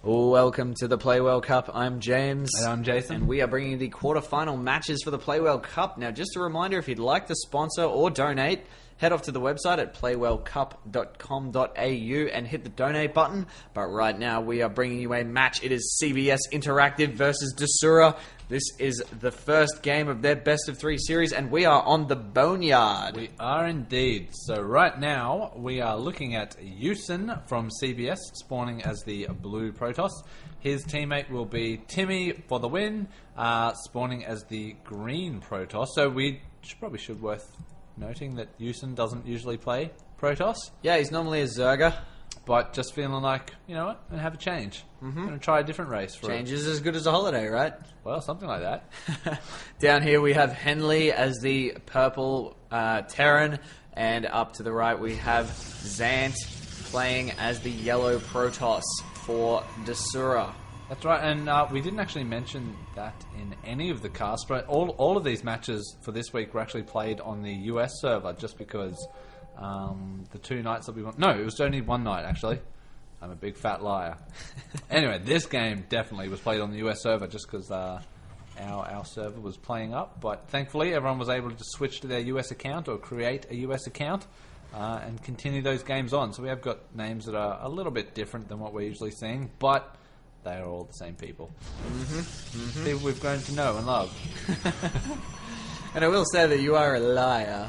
Welcome to the Play World Cup. I'm James. And I'm Jason. And we are bringing you the quarterfinal matches for the Play World Cup. Now, just a reminder, if you'd like to sponsor or donate, head off to the website at playworldcup.com.au and hit the donate button. But right now, we are bringing you a match. It is CBS Interactive versus Desura. This is the first game of their best-of-3 series, and we are on the Boneyard. We are indeed. So right now, we are looking at Yusyn from CBS, spawning as the blue Protoss. His teammate will be Timmy for the win, spawning as the green Protoss. So we probably should worth noting that Yusyn doesn't usually play Protoss. Yeah, he's normally a Zerger. But just feeling like, you know what, I'm going to have a change. I'm going to try a different race. Change is as good as a holiday, right? Well, something like that. Down here we have Henley as the purple Terran, and up to the right we have Xant playing as the yellow Protoss for Desura. That's right, and we didn't actually mention that in any of the casts, but all of these matches for this week were actually played on the US server, just because the 2 nights that we went... No, it was only one night, actually. I'm a big fat liar. Anyway, this game definitely was played on the US server, just because our server was playing up, but thankfully everyone was able to switch to their US account or create a US account and continue those games on. So we have got names that are a little bit different than what we're usually seeing, but they are all the same people. People we've grown to know and love. And I will say that you are a liar,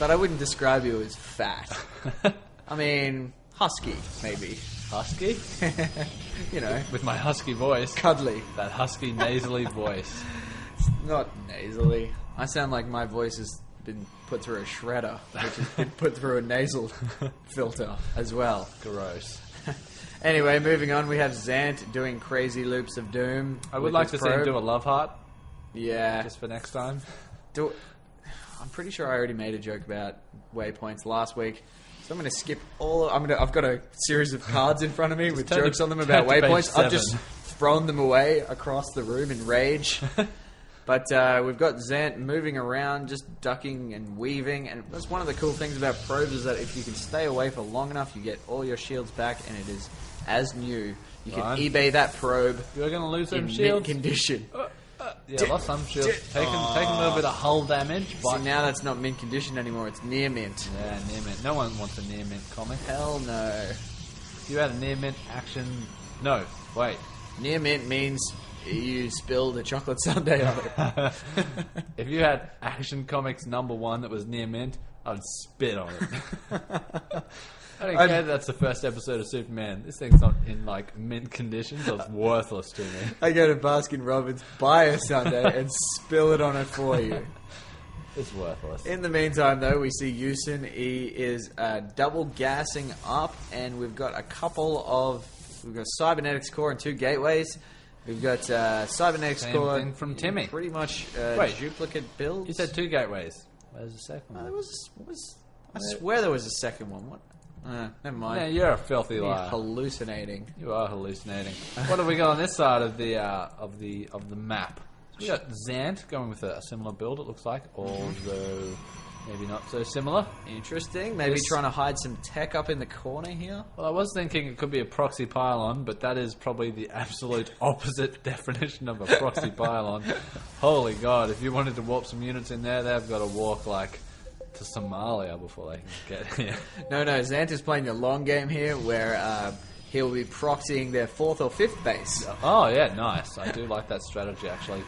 but I wouldn't describe you as fat. I mean, husky, maybe. Husky? You know. With my husky voice. Cuddly. That husky, nasally voice. Not nasally. I sound like my voice has been put through a shredder, which has been put through a nasal filter as well. Gross. Anyway, moving on, we have Xant doing crazy loops of doom. I would like to see him do a love heart. Yeah. Just for next time. I'm pretty sure I already made a joke about waypoints last week, so I'm going to skip all. I've got a series of cards in front of me with jokes on them about waypoints. I've just thrown them away across the room in rage. But we've got Xant moving around, just ducking and weaving, and that's one of the cool things about probes is that if you can stay away for long enough, you get all your shields back, and it is as new. You can eBay that probe. You're going to lose some in shields. mint condition. Yeah, lost some shields. Taking a little bit of hull damage. But see, now that's not mint condition anymore, it's near mint. Yeah, near mint. No one wants a near mint comic. Hell no. If you had a near mint action... No, wait. Near mint means you spilled a chocolate sundae on it. If you had Action Comics #1 that was near mint, I'd spit on it. I don't care that's the first episode of Superman. This thing's not in, like, mint condition, so it's worthless to me. I go to Baskin Robbins, buy a sundae, and spill it on it for you. It's worthless. In the meantime, though, we see Yusyn. He is double gassing up, and we've got a couple of... We've got Cybernetics Core and 2 gateways. We've got Cybernetics Core... Same thing from Timmy. Pretty much duplicate builds. You said 2 gateways. Where's the second one? I swear there was a second one. What? Never mind. Yeah, you're a filthy You're liar. hallucinating. You are hallucinating. What have we got on this side of the map? So we got Xant going with a similar build. It looks like, although maybe not so similar. Interesting. Maybe trying to hide some tech up in the corner here. Well, I was thinking it could be a proxy pylon, but that is probably the absolute opposite definition of a proxy pylon. Holy God! If you wanted to warp some units in there, they've got to walk like to Somalia before they can get here. No, Xant is playing the long game here, where he'll be proxying their 4th or 5th base. Oh yeah, nice. I do like that strategy actually.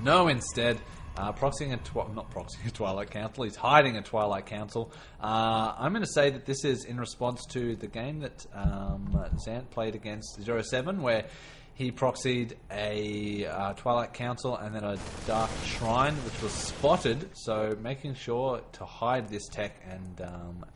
No, instead, proxying not proxying a Twilight Council. He's hiding a Twilight Council. I'm going to say that this is in response to the game that Xant played against 07, where he proxied a Twilight Council and then a Dark Shrine, which was spotted. So making sure to hide this tech and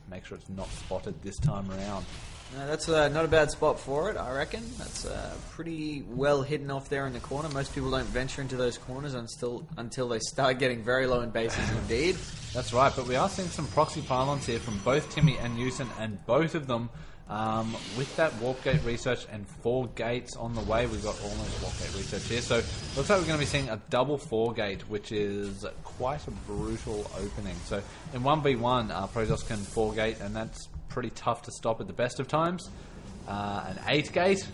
make sure it's not spotted this time around. That's not a bad spot for it, I reckon. That's pretty well hidden off there in the corner. Most people don't venture into those corners until they start getting very low in bases indeed. That's right, but we are seeing some proxy pylons here from both Timmy and Yusyn, and both of them with that warp gate research and 4 gates on the way. We've got almost warp gate research here, so looks like we're going to be seeing a double 4 gate, which is quite a brutal opening. So in 1v1, Protoss can 4 gate, and that's pretty tough to stop at the best of times. An 8 gate,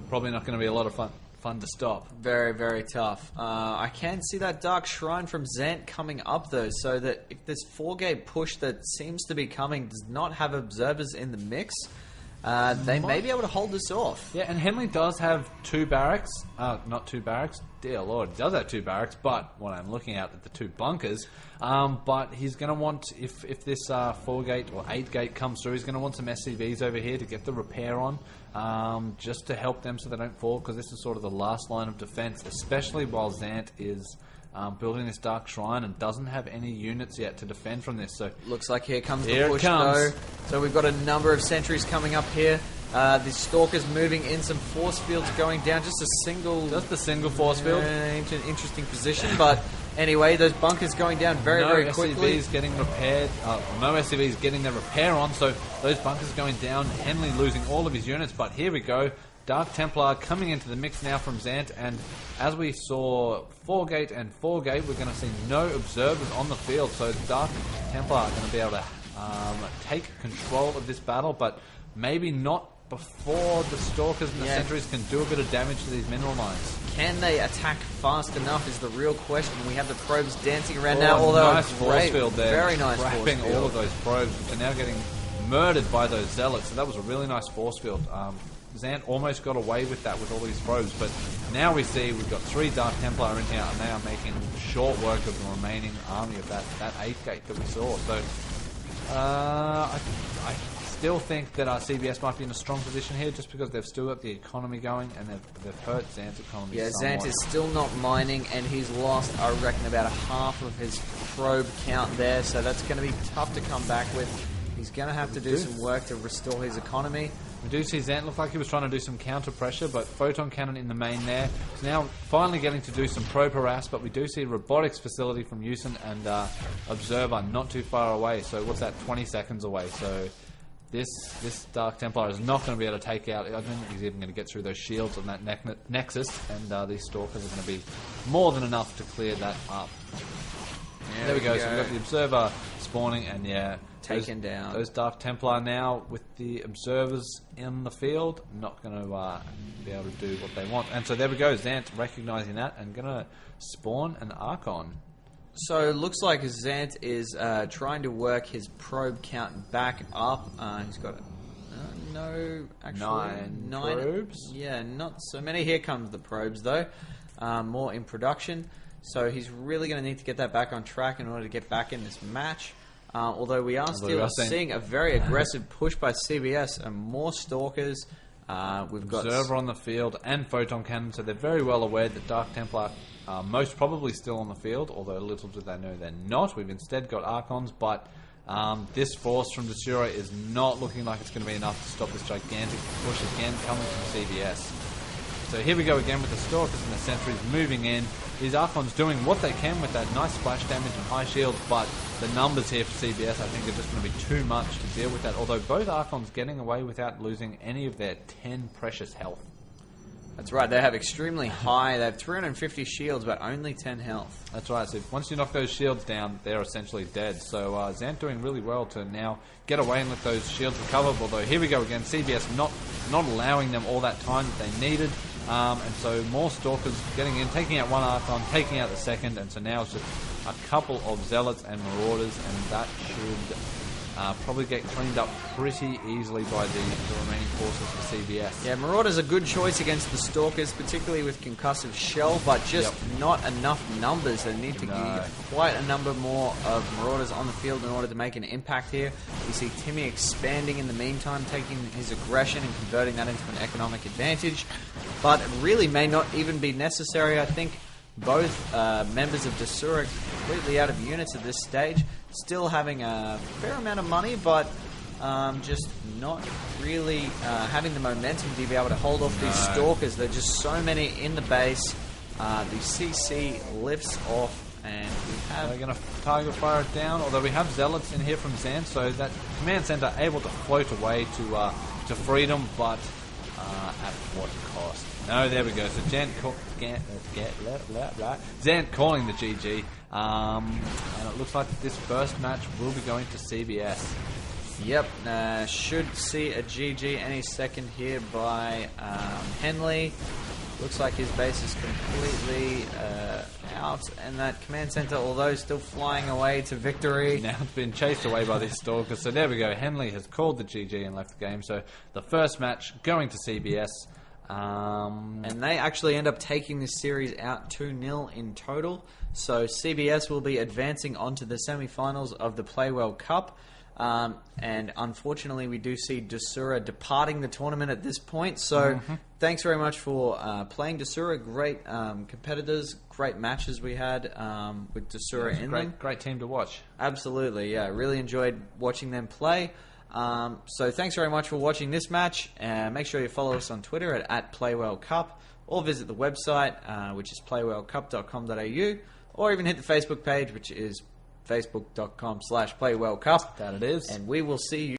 Probably not going to be a lot of fun to stop. Very, very tough. I can see that Dark Shrine from Xant coming up, though, so that if this 4-gate push that seems to be coming does not have observers in the mix, they may be able to hold this off. Yeah, and Henley does have 2 barracks. Not 2 barracks. Dear Lord, he does have 2 barracks, but what I'm looking at the 2 bunkers. But he's going to want, if this 4-gate or 8-gate comes through, he's going to want some SCVs over here to get the repair on, just to help them so they don't fall, because this is sort of the last line of defense, especially while Xant is building this Dark Shrine and doesn't have any units yet to defend from this. So looks like here comes the push, though. So we've got a number of sentries coming up here. The Stalker's moving in, some force fields going down. Just a single force field. Interesting position, but anyway, those bunkers going down very quickly. SCVs getting repaired. No SCVs getting their repair on, so those bunkers going down. Henley losing all of his units, but here we go. Dark Templar coming into the mix now from Xant, and as we saw 4-gate and 4-gate, we're going to see no observers on the field, so Dark Templar are going to be able to take control of this battle, but maybe not before the Stalkers and the sentries can do a bit of damage to these mineral mines. Can they attack fast enough is the real question. We have the probes dancing around now, although nice force field there. Very nice force field. Trapping all of those probes, which are now getting murdered by those zealots, so that was a really nice force field. Xant almost got away with that with all these probes, but now we see we've got 3 Dark Templar in here, and they are making short work of the remaining army of that 8-gate that we saw. So I still think that our CBS might be in a strong position here, just because they've still got the economy going, and they've hurt Xant's economy somewhat. Xant is still not mining, and he's lost, I reckon, about a half of his probe count there, so that's going to be tough to come back with. He's going to have to do some work to restore his economy. We do see Xant look like he was trying to do some counter pressure, but photon cannon in the main there. He's now finally getting to do some probe harass, but we do see a robotics facility from Yusyn and observer not too far away. So what's that? 20 seconds away. So this Dark Templar is not going to be able to take out. I don't think he's even going to get through those shields on that nexus, and these Stalkers are going to be more than enough to clear that up. There we go. So we've got the observer spawning, and taken down. Those Dark Templar now, with the observers in the field, not going to be able to do what they want. And so there we go, Xant recognising that and going to spawn an Archon. So it looks like Xant is trying to work his probe count back up. He's got nine probes. Yeah, not so many. Here comes the probes, though. More in production. So he's really going to need to get that back on track in order to get back in this match. Although we are still seeing a very aggressive push by CBS and more Stalkers. We've got Observer on the field and Photon Cannon, so they're very well aware that Dark Templar are most probably still on the field, although little do they know they're not. We've instead got Archons, but this force from Desura is not looking like it's going to be enough to stop this gigantic push again coming from CBS. So here we go again with the Stalkers and the Sentries moving in. These Archons doing what they can with that nice splash damage and high shields, but the numbers here for CBS I think are just going to be too much to deal with that, although both Archons getting away without losing any of their 10 precious health. That's right, they have extremely high, they have 350 shields but only 10 health. That's right, so once you knock those shields down, they're essentially dead. So Xant doing really well to now get away and let those shields recover, although here we go again, CBS not allowing them all that time that they needed. And so more Stalkers getting in, taking out one Archon, taking out the second, and so now it's just a couple of Zealots and Marauders, and that should probably get cleaned up pretty easily by the remaining forces of CBS. Yeah, Marauders a good choice against the Stalkers, particularly with concussive shell, but just not enough numbers. They need to get quite a number more of Marauders on the field in order to make an impact here. We see Timmy expanding in the meantime, taking his aggression and converting that into an economic advantage, but it really may not even be necessary. I think both members of Desura completely out of units at this stage, still having a fair amount of money, but just not really having the momentum to be able to hold off these Stalkers. There are just so many in the base. The CC lifts off, and we have... They're going to target fire it down, although we have Zealots in here from Xant, so that command center able to float away to freedom, but at what cost? No, there we go. So Xant calling the GG, and it looks like this first match will be going to CBS. Yep, should see a GG any second here by Henley. Looks like his base is completely out, and that command center, although still flying away to victory. Now it's been chased away by these stalkers. So there we go. Henley has called the GG and left the game. So the first match going to CBS. And they actually end up taking this series out 2-0 in total. So CBS will be advancing onto the semi-finals of the Play World Cup. And unfortunately, we do see Desura departing the tournament at this point. So thanks very much for playing Desura. Great competitors, great matches we had with Desura in them. Great team to watch. Absolutely, yeah. Really enjoyed watching them play. So thanks very much for watching this match. Make sure you follow us on Twitter at PlayWellCup, or visit the website, which is playwellcup.com.au, or even hit the Facebook page, which is facebook.com/playwellcup. That it is. And we will see you